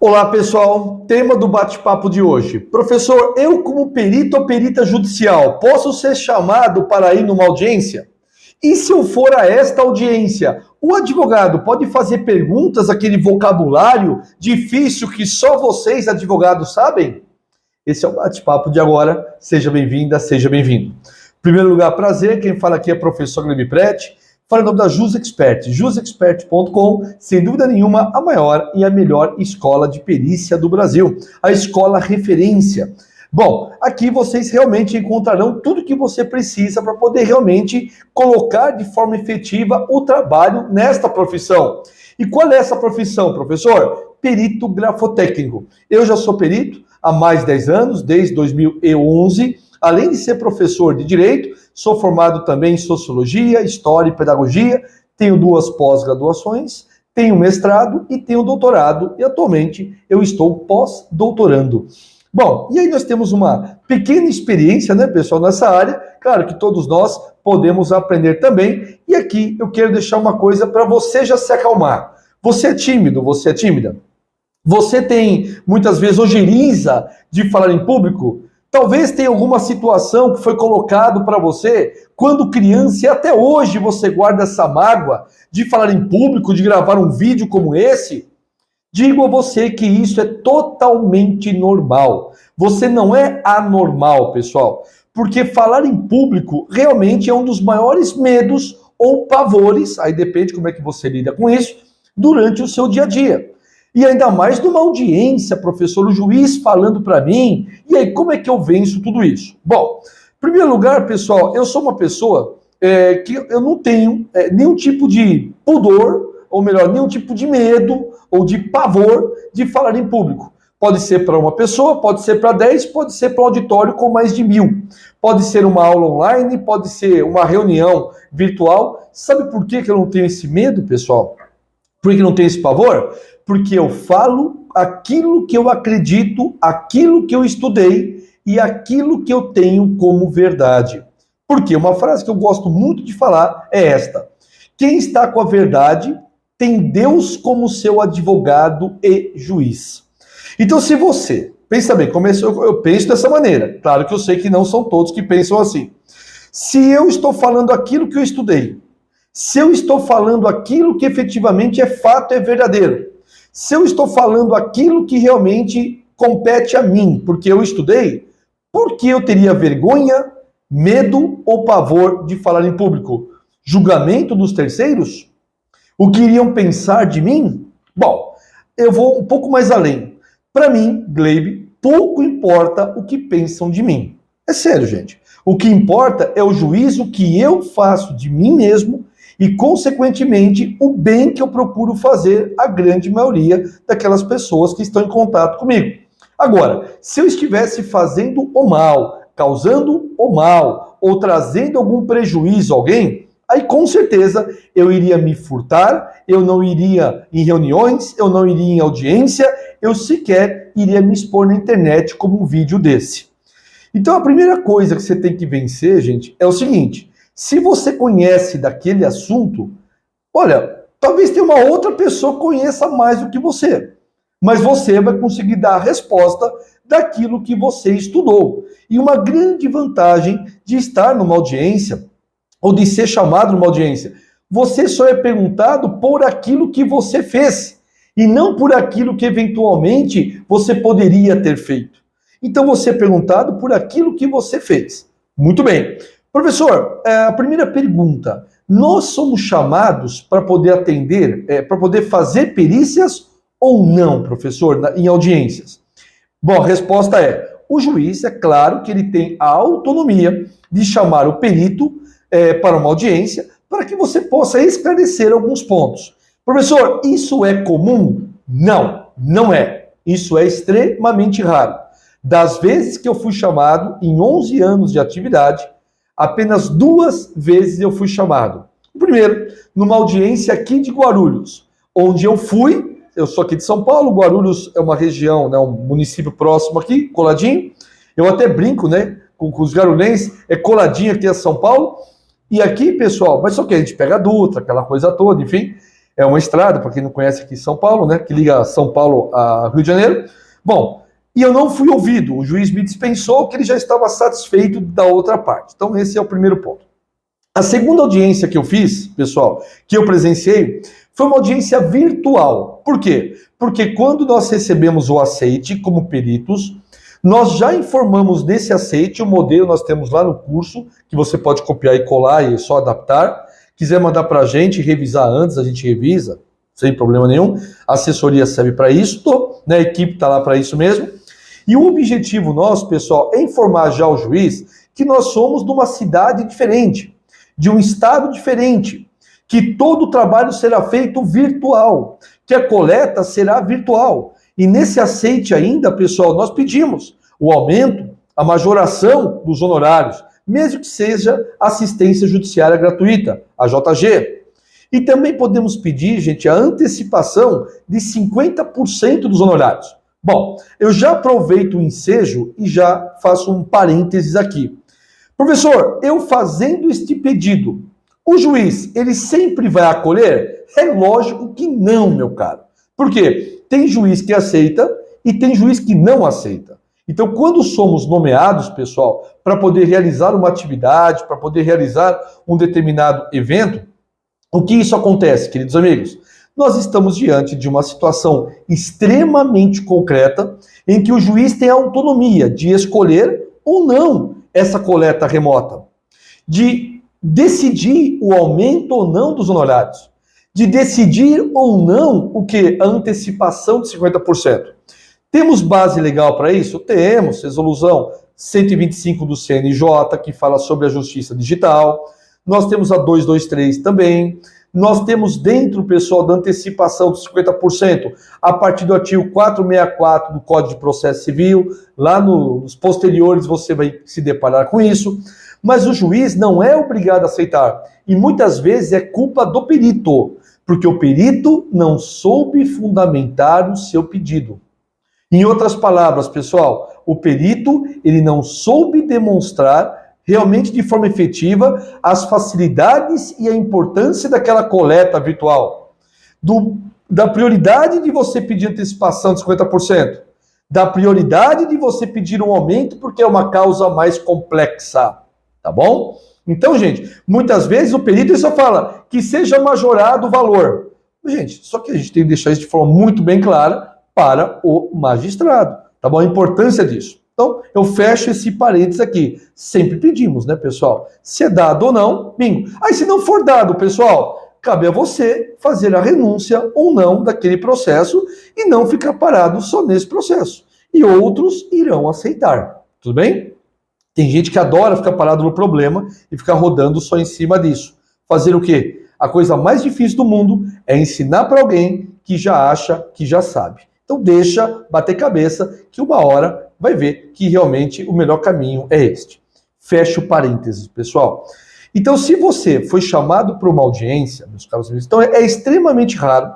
Olá, pessoal. Tema do bate-papo de hoje. Professor, eu como perito ou perita judicial, posso ser chamado para ir numa audiência? E se eu for a esta audiência, o advogado pode fazer perguntas, aquele vocabulário difícil que só vocês, advogados, sabem? Esse é o bate-papo de agora. Seja bem-vinda, seja bem-vindo. Em primeiro lugar, prazer. Quem fala aqui é o professor Gleb Prete. Fala em nome da JusExpert, jusexpert.com, sem dúvida nenhuma, a maior e a melhor escola de perícia do Brasil, a escola referência. Bom, aqui vocês realmente encontrarão tudo que você precisa para poder realmente colocar de forma efetiva o trabalho nesta profissão. E qual é essa profissão, professor? Perito grafotécnico. Eu já sou perito há mais de 10 anos, desde 2011, além de ser professor de Direito, sou formado também em Sociologia, História e Pedagogia, tenho 2 pós-graduações, tenho mestrado e tenho doutorado, e atualmente eu estou pós-doutorando. Bom, e aí nós temos uma pequena experiência, né, pessoal, nessa área. Claro que todos nós podemos aprender também, e aqui eu quero deixar uma coisa para você já se acalmar. Você é tímido, você é tímida? Você tem, muitas vezes, ojeriza de falar em público? Talvez tenha alguma situação que foi colocado para você quando criança e até hoje você guarda essa mágoa de falar em público, de gravar um vídeo como esse. Digo a você que isso é totalmente normal. Você não é anormal, pessoal, porque falar em público realmente é um dos maiores medos ou pavores, aí depende como é que você lida com isso, durante o seu dia a dia. E ainda mais numa audiência, professor, o juiz falando para mim, e aí como é que eu venço tudo isso? Bom, em primeiro lugar, pessoal, eu sou uma pessoa que eu não tenho nenhum tipo de pudor, ou melhor, nenhum tipo de medo ou de pavor de falar em público. Pode ser para uma pessoa, pode ser para 10, pode ser para um auditório com mais de 1000. Pode ser uma aula online, pode ser uma reunião virtual. Sabe por que eu não tenho esse medo, pessoal? Por que não tenho esse pavor? Porque eu falo aquilo que eu acredito, aquilo que eu estudei e aquilo que eu tenho como verdade. Porque uma frase que eu gosto muito de falar é esta: quem está com a verdade tem Deus como seu advogado e juiz. Então, se você, pensa bem, eu penso dessa maneira, claro que eu sei que não são todos que pensam assim. Se eu estou falando aquilo que eu estudei, se eu estou falando aquilo que efetivamente é fato, é verdadeiro, se eu estou falando aquilo que realmente compete a mim, porque eu estudei, por que eu teria vergonha, medo ou pavor de falar em público? Julgamento dos terceiros? O que iriam pensar de mim? Bom, eu vou um pouco mais além. Para mim, Gleb, pouco importa o que pensam de mim. É sério, gente. O que importa é o juízo que eu faço de mim mesmo e, consequentemente, o bem que eu procuro fazer à grande maioria daquelas pessoas que estão em contato comigo. Agora, se eu estivesse fazendo o mal, causando o mal ou trazendo algum prejuízo a alguém, aí com certeza eu iria me furtar, eu não iria em reuniões, eu não iria em audiência, eu sequer iria me expor na internet como um vídeo desse. Então a primeira coisa que você tem que vencer, gente, é o seguinte: se você conhece daquele assunto, olha, talvez tenha uma outra pessoa que conheça mais do que você, mas você vai conseguir dar a resposta daquilo que você estudou. E uma grande vantagem de estar numa audiência, ou de ser chamado numa audiência, você só é perguntado por aquilo que você fez, e não por aquilo que eventualmente você poderia ter feito. Então você é perguntado por aquilo que você fez. Muito bem. Professor, a primeira pergunta: nós somos chamados para poder atender, para poder fazer perícias ou não, professor, em audiências? Bom, a resposta é: o juiz, é claro que ele tem a autonomia de chamar o perito para uma audiência, para que você possa esclarecer alguns pontos. Professor, isso é comum? Não, não é. Isso é extremamente raro. Das vezes que eu fui chamado, em 11 anos de atividade, apenas 2 vezes eu fui chamado. Primeiro, numa audiência aqui de Guarulhos, onde eu sou aqui de São Paulo, Guarulhos é uma região, né, um município próximo aqui, coladinho. Eu até brinco, né, com os guarulhenses, é coladinho aqui a São Paulo. E aqui, pessoal, mas só que a gente pega a Dutra, aquela coisa toda, enfim. É uma estrada, para quem não conhece aqui em São Paulo, né, que liga São Paulo a Rio de Janeiro. Bom, e eu não fui ouvido. O juiz me dispensou que ele já estava satisfeito da outra parte. Então esse é o primeiro ponto. A segunda audiência que eu fiz, pessoal, que eu presenciei, foi uma audiência virtual. Por quê? Porque quando nós recebemos o aceite como peritos, nós já informamos nesse aceite, o modelo nós temos lá no curso, que você pode copiar e colar e só adaptar. Quiser mandar para a gente, revisar antes, a gente revisa, sem problema nenhum. A assessoria serve para isso, né? A equipe está lá para isso mesmo. E o objetivo nosso, pessoal, é informar já o juiz que nós somos de uma cidade diferente, de um estado diferente, que todo o trabalho será feito virtual, que a coleta será virtual. E nesse aceite ainda, pessoal, nós pedimos o aumento, a majoração dos honorários, mesmo que seja assistência judiciária gratuita, a JG. E também podemos pedir, gente, a antecipação de 50% dos honorários. Bom, eu já aproveito o ensejo e já faço um parênteses aqui. Professor, eu fazendo este pedido, o juiz, ele sempre vai acolher? É lógico que não, meu caro. Por quê? Tem juiz que aceita e tem juiz que não aceita. Então, quando somos nomeados, pessoal, para poder realizar uma atividade, para poder realizar um determinado evento, o que isso acontece, queridos amigos? Nós estamos diante de uma situação extremamente concreta em que o juiz tem a autonomia de escolher ou não essa coleta remota, de decidir o aumento ou não dos honorários, de decidir ou não o que? A antecipação de 50%. Temos base legal para isso? Temos, resolução 125 do CNJ, que fala sobre a justiça digital. Nós temos a 223 também. Nós temos dentro, pessoal, da antecipação dos 50%, a partir do artigo 464 do Código de Processo Civil. Lá nos posteriores você vai se deparar com isso. Mas o juiz não é obrigado a aceitar. E muitas vezes é culpa do perito, porque o perito não soube fundamentar o seu pedido. Em outras palavras, pessoal, o perito ele não soube demonstrar realmente de forma efetiva as facilidades e a importância daquela coleta virtual. Da prioridade de você pedir antecipação de 50%, da prioridade de você pedir um aumento porque é uma causa mais complexa, tá bom? Então, gente, muitas vezes o perito só fala que seja majorado o valor. Gente, só que a gente tem que deixar isso de forma muito bem clara para o magistrado, tá bom? A importância disso. Então, eu fecho esse parênteses aqui. Sempre pedimos, né, pessoal? Se é dado ou não, bingo. Aí, se não for dado, pessoal, cabe a você fazer a renúncia ou não daquele processo e não ficar parado só nesse processo. E outros irão aceitar, tudo bem? Tem gente que adora ficar parado no problema e ficar rodando só em cima disso. Fazer o quê? A coisa mais difícil do mundo é ensinar para alguém que já acha que já sabe. Então deixa bater cabeça que uma hora vai ver que realmente o melhor caminho é este. Fecha o parênteses, pessoal. Então, se você foi chamado para uma audiência, meus caros amigos, então é extremamente raro.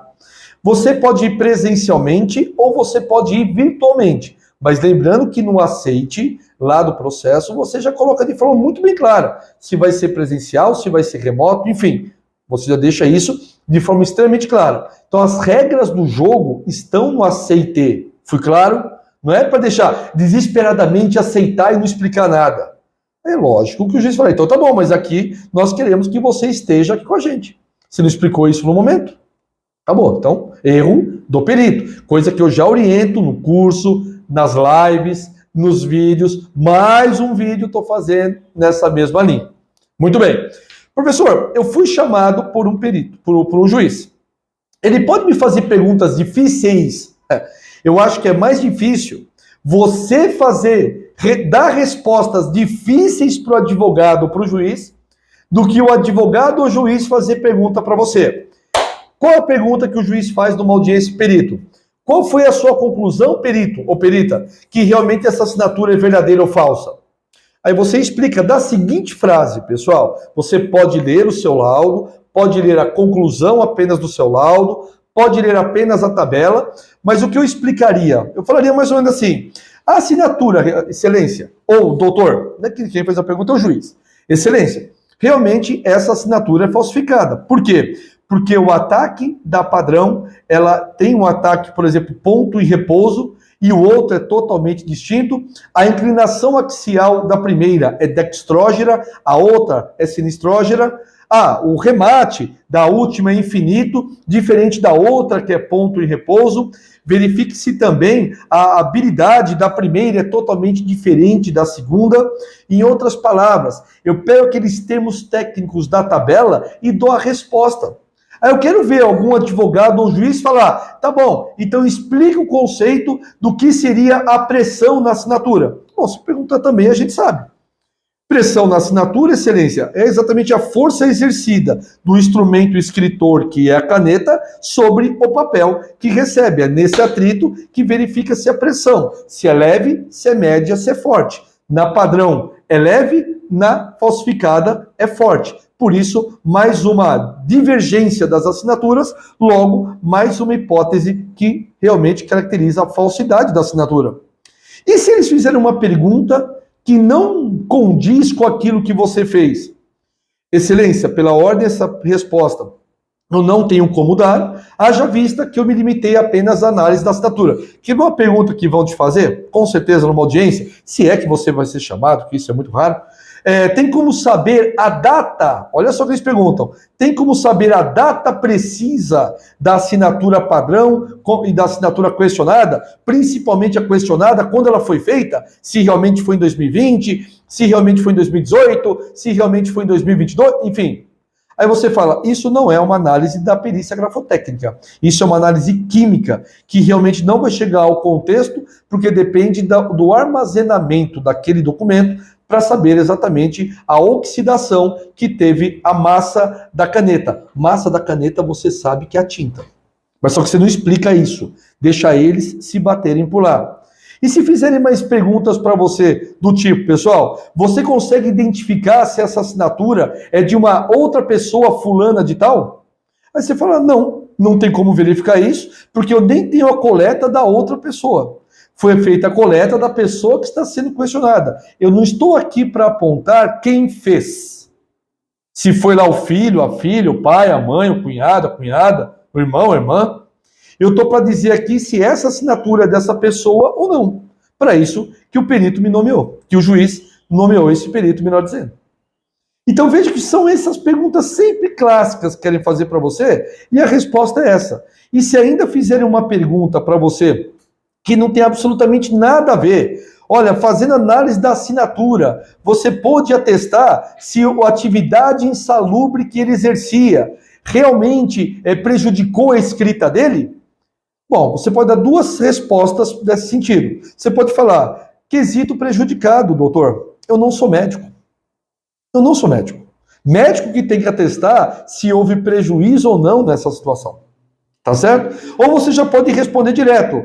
Você pode ir presencialmente ou você pode ir virtualmente. Mas lembrando que no aceite lá do processo, você já coloca de forma muito bem clara se vai ser presencial, se vai ser remoto, enfim. Você já deixa isso de forma extremamente clara. Então, as regras do jogo estão no aceite. Fui claro? Não é para deixar desesperadamente aceitar e não explicar nada. É lógico que o juiz fala, então tá bom, mas aqui nós queremos que você esteja aqui com a gente. Você não explicou isso no momento? Acabou. Então, erro do perito. Coisa que eu já oriento no curso, nas lives, nos vídeos. Mais um vídeo estou fazendo nessa mesma linha. Muito bem. Professor, eu fui chamado por um perito, por um juiz. Ele pode me fazer perguntas difíceis? Eu acho que é mais difícil você dar respostas difíceis para o advogado, para o juiz, do que o advogado ou o juiz fazer pergunta para você. Qual a pergunta que o juiz faz numa audiência perito? Qual foi a sua conclusão, perito ou perita, que realmente essa assinatura é verdadeira ou falsa? Aí você explica da seguinte frase, pessoal. Você pode ler o seu laudo, pode ler a conclusão apenas do seu laudo, pode ler apenas a tabela, mas o que eu explicaria? Eu falaria mais ou menos assim, a assinatura, excelência, ou doutor, né, quem fez a pergunta é o juiz. Excelência, realmente essa assinatura é falsificada. Por quê? Porque o ataque da padrão, ela tem um ataque, por exemplo, ponto e repouso, e o outro é totalmente distinto. A inclinação axial da primeira é dextrógera, a outra é sinistrógera. O remate da última é infinito, diferente da outra, que é ponto e repouso. Verifique-se também a habilidade da primeira é totalmente diferente da segunda. Em outras palavras, eu pego aqueles termos técnicos da tabela e dou a resposta. Aí eu quero ver algum advogado ou juiz falar, tá bom, então explica o conceito do que seria a pressão na assinatura. Bom, se perguntar também, a gente sabe. Pressão na assinatura, excelência, é exatamente a força exercida do instrumento escritor, que é a caneta, sobre o papel que recebe. É nesse atrito que verifica se a pressão, se é leve, se é média, se é forte. Na padrão é leve, na falsificada é forte. Por isso, mais uma divergência das assinaturas, logo, mais uma hipótese que realmente caracteriza a falsidade da assinatura. E se eles fizerem uma pergunta que não condiz com aquilo que você fez? Excelência, pela ordem dessa resposta, eu não tenho como dar, haja vista que eu me limitei apenas à análise da assinatura. Que é uma pergunta que vão te fazer, com certeza numa audiência, se é que você vai ser chamado, que isso é muito raro, tem como saber a data, olha só o que eles perguntam, tem como saber a data precisa da assinatura padrão e da assinatura questionada, principalmente a questionada, quando ela foi feita, se realmente foi em 2020, se realmente foi em 2018, se realmente foi em 2022, enfim. Aí você fala, isso não é uma análise da perícia grafotécnica, isso é uma análise química, que realmente não vai chegar ao contexto, porque depende do armazenamento daquele documento, para saber exatamente a oxidação que teve a massa da caneta. Massa da caneta você sabe que é a tinta. Mas só que você não explica isso. Deixa eles se baterem por lá. E se fizerem mais perguntas para você do tipo, pessoal, você consegue identificar se essa assinatura é de uma outra pessoa fulana de tal? Aí você fala, não tem como verificar isso, porque eu nem tenho a coleta da outra pessoa. Foi feita a coleta da pessoa que está sendo questionada. Eu não estou aqui para apontar quem fez. Se foi lá o filho, a filha, o pai, a mãe, o cunhado, a cunhada, o irmão, a irmã. Eu estou para dizer aqui se essa assinatura é dessa pessoa ou não. Para isso que o perito me nomeou, que o juiz nomeou esse perito, melhor dizendo. Então veja que são essas perguntas sempre clássicas que querem fazer para você, e a resposta é essa. E se ainda fizerem uma pergunta para você que não tem absolutamente nada a ver. Olha, fazendo análise da assinatura, você pôde atestar se a atividade insalubre que ele exercia realmente prejudicou a escrita dele? Bom, você pode dar duas respostas nesse sentido. Você pode falar, quesito prejudicado, doutor. Eu não sou médico. Eu não sou médico. Médico que tem que atestar se houve prejuízo ou não nessa situação. Tá certo? Ou você já pode responder direto.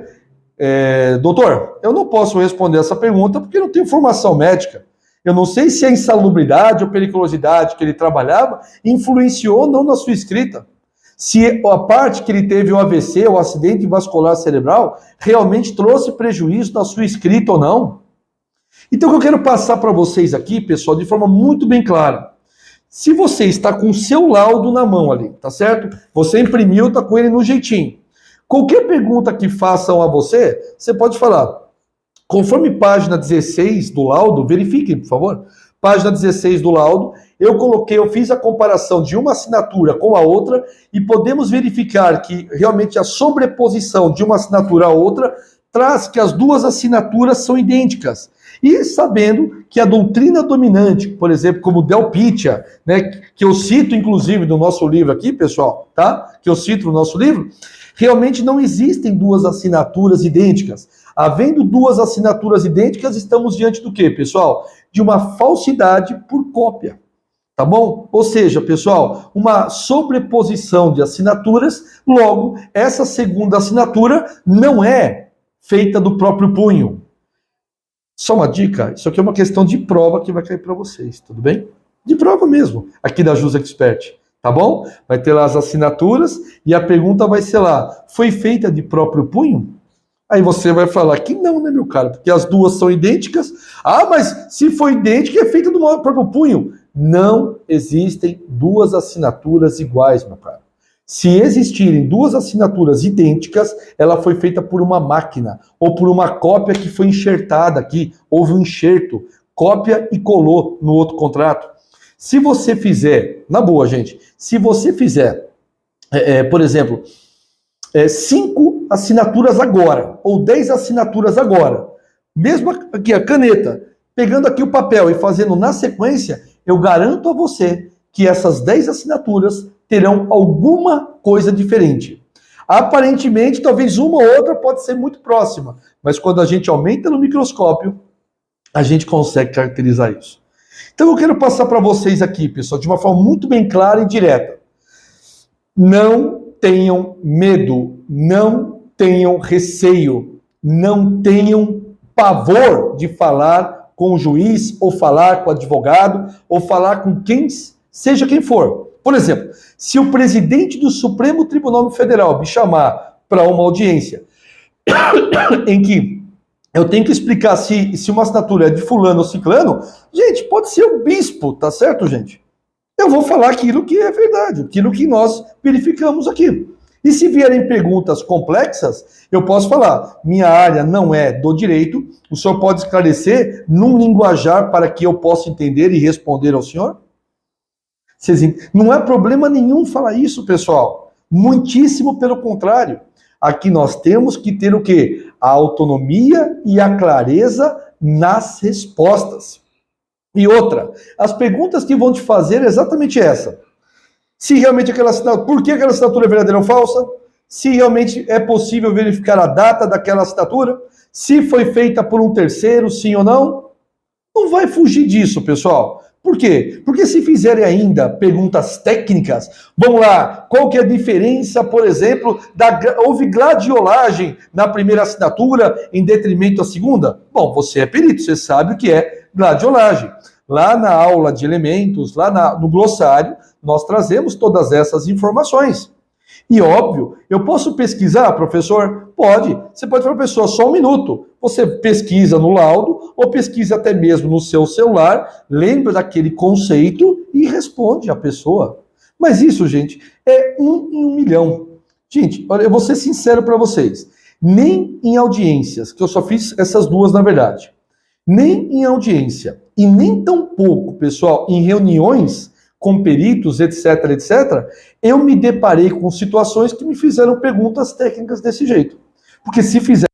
Doutor, eu não posso responder essa pergunta porque não tenho formação médica. Eu não sei se a insalubridade ou periculosidade que ele trabalhava influenciou ou não na sua escrita. Se a parte que ele teve o AVC, o acidente vascular cerebral, realmente trouxe prejuízo na sua escrita ou não. Então o que eu quero passar para vocês aqui, pessoal, de forma muito bem clara. Se você está com o seu laudo na mão ali, tá certo? Você imprimiu, está com ele no jeitinho. Qualquer pergunta que façam a você, você pode falar. Conforme página 16 do laudo, verifiquem, por favor. Página 16 do laudo, eu fiz a comparação de uma assinatura com a outra e podemos verificar que realmente a sobreposição de uma assinatura a outra traz que as duas assinaturas são idênticas. E sabendo que a doutrina dominante, por exemplo, como Delpitia, né, que eu cito inclusive no nosso livro aqui, pessoal, tá? Que eu cito no nosso livro, realmente não existem duas assinaturas idênticas. Havendo duas assinaturas idênticas, estamos diante do quê, pessoal? De uma falsidade por cópia. Tá bom? Ou seja, pessoal, uma sobreposição de assinaturas, logo, essa segunda assinatura não é feita do próprio punho. Só uma dica, isso aqui é uma questão de prova que vai cair para vocês, tudo bem? De prova mesmo, aqui da Jus Expert. Tá bom? Vai ter lá as assinaturas e a pergunta vai ser lá, foi feita de próprio punho? Aí você vai falar que não, né, meu cara? Porque as duas são idênticas. Ah, mas se for idêntica, é feita do próprio punho. Não existem duas assinaturas iguais, meu cara. Se existirem duas assinaturas idênticas, ela foi feita por uma máquina ou por uma cópia que foi enxertada aqui, houve um enxerto, cópia e colou no outro contrato. Se você fizer, na boa, gente, se você fizer, por exemplo, 5 assinaturas agora, ou 10 assinaturas agora, mesmo aqui a caneta, pegando aqui o papel e fazendo na sequência, eu garanto a você que essas 10 assinaturas terão alguma coisa diferente. Aparentemente, talvez uma ou outra pode ser muito próxima, mas quando a gente aumenta no microscópio, a gente consegue caracterizar isso. Então eu quero passar para vocês aqui, pessoal, de uma forma muito bem clara e direta. Não tenham medo, não tenham receio, não tenham pavor de falar com o juiz, ou falar com o advogado, ou falar com quem seja quem for. Por exemplo, se o presidente do Supremo Tribunal Federal me chamar para uma audiência em que eu tenho que explicar se uma assinatura é de fulano ou ciclano, gente, pode ser o bispo, tá certo, gente? Eu vou falar aquilo que é verdade, aquilo que nós verificamos aqui. E se vierem perguntas complexas, eu posso falar, minha área não é do direito, o senhor pode esclarecer num linguajar para que eu possa entender e responder ao senhor? Não é problema nenhum falar isso, pessoal. Muitíssimo pelo contrário. Aqui nós temos que ter o quê? A autonomia e a clareza nas respostas. E outra, as perguntas que vão te fazer é exatamente essa. Se realmente aquela assinatura, por que aquela assinatura é verdadeira ou falsa? Se realmente é possível verificar a data daquela assinatura? Se foi feita por um terceiro, sim ou não? Não vai fugir disso, pessoal. Por quê? Porque se fizerem ainda perguntas técnicas, vamos lá, qual que é a diferença, por exemplo, houve gladiolagem na primeira assinatura em detrimento da segunda? Bom, você é perito, você sabe o que é gladiolagem. Lá na aula de elementos, lá no glossário, nós trazemos todas essas informações. E óbvio, eu posso pesquisar, professor? Pode. Você pode falar, professor, só um minuto. Você pesquisa no laudo ou pesquisa até mesmo no seu celular, lembra daquele conceito e responde a pessoa. Mas isso, gente, é 1 em 1 milhão. Gente, olha, eu vou ser sincero para vocês. Nem em audiências, que eu só fiz essas duas na verdade, nem em audiência e nem tampouco, pessoal, em reuniões com peritos, etc, etc, eu me deparei com situações que me fizeram perguntas técnicas desse jeito. Porque se fizer